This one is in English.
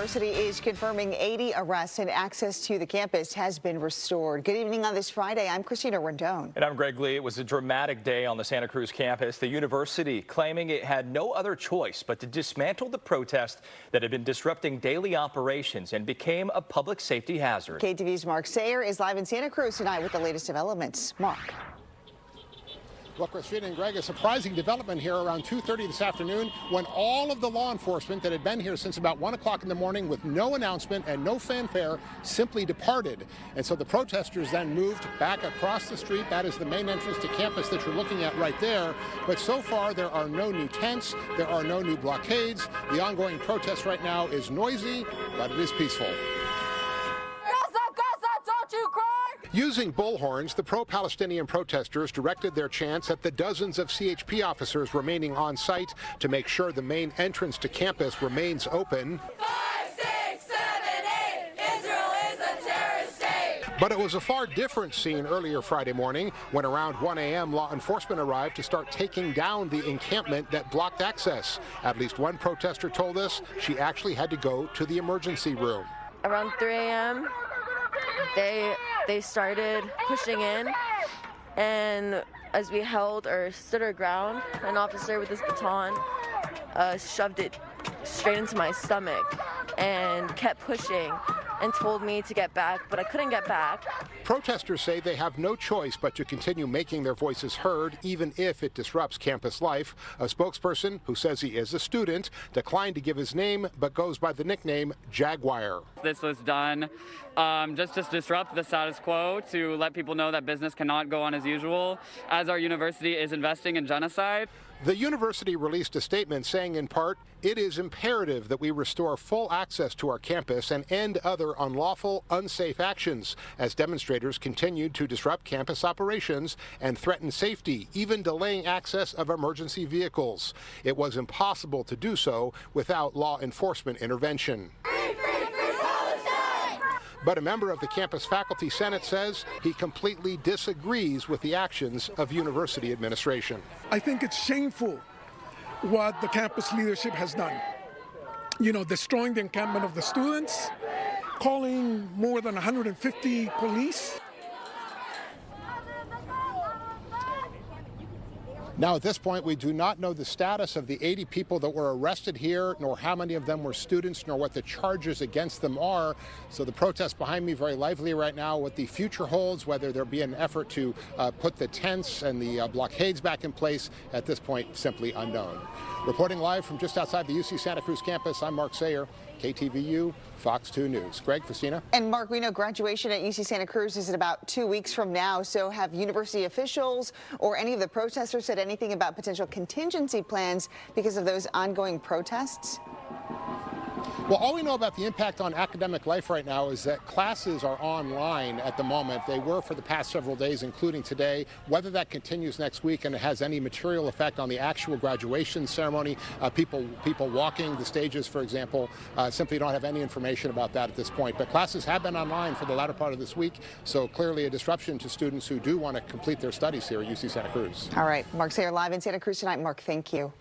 University is confirming 80 arrests and access to the campus has been restored. Good evening on this Friday. I'm Christina Rendon. And I'm Greg Lee. It was a dramatic day on the Santa Cruz campus. The university claiming it had no other choice but to dismantle the protest that had been disrupting daily operations and became a public safety hazard. KTVU's Mark Sayer is live in Santa Cruz tonight with the latest developments. Mark. Well, Christina and Greg, a surprising development here around 2:30 this afternoon when all of the law enforcement that had been here since about 1 o'clock in the morning with no announcement and no fanfare simply departed. And so the protesters then moved back across the street. That is the main entrance to campus that you're looking at right there. But so far, there are no new tents. There are no new blockades. The ongoing protest right now is noisy, but it is peaceful. Using bullhorns, the pro-Palestinian protesters directed their chants at the dozens of CHP officers remaining on site to make sure the main entrance to campus remains open. 5, 6, 7, 8, Israel is a terrorist state. But it was a far different scene earlier Friday morning when around 1 a.m. law enforcement arrived to start taking down the encampment that blocked access. At least one protester told us she actually had to go to the emergency room. Around 3 a.m. They started pushing in, and as we held or stood our ground, an officer with his baton shoved it straight into my stomach and kept pushing and told me to get back, but I couldn't get back. Protesters say they have no choice but to continue making their voices heard, even if it disrupts campus life. A spokesperson who says he is a student declined to give his name, but goes by the nickname Jaguar. This was done just to disrupt the status quo, to let people know that business cannot go on as usual, as our university is investing in genocide. The university released a statement saying, in part, it is imperative that we restore full access to our campus and end other unlawful, unsafe actions as demonstrators continued to disrupt campus operations and threaten safety, even delaying access of emergency vehicles. It was impossible to do so without law enforcement intervention. But a member of the campus faculty senate says he completely disagrees with the actions of university administration. I think it's shameful what the campus leadership has done. You know, destroying the encampment of the students, calling more than 150 police. Now, at this point, we do not know the status of the 80 people that were arrested here, nor how many of them were students, nor what the charges against them are. So the protest behind me very lively right now. What the future holds, whether there be an effort to put the tents and the blockades back in place, at this point, simply unknown. Reporting live from just outside the UC Santa Cruz campus, I'm Mark Sayer, KTVU, Fox 2 News. Greg, Christina? And Mark, we know graduation at UC Santa Cruz is in about 2 weeks from now. So have university officials or any of the protesters said anything about potential contingency plans because of those ongoing protests? Well, all we know about the impact on academic life right now is that classes are online at the moment. They were for the past several days, including today. Whether that continues next week and it has any material effect on the actual graduation ceremony, people walking the stages, for example, simply don't have any information about that at this point. But classes have been online for the latter part of this week, so clearly a disruption to students who do want to complete their studies here at UC Santa Cruz. All right, Mark Sayer live in Santa Cruz tonight. Mark, thank you.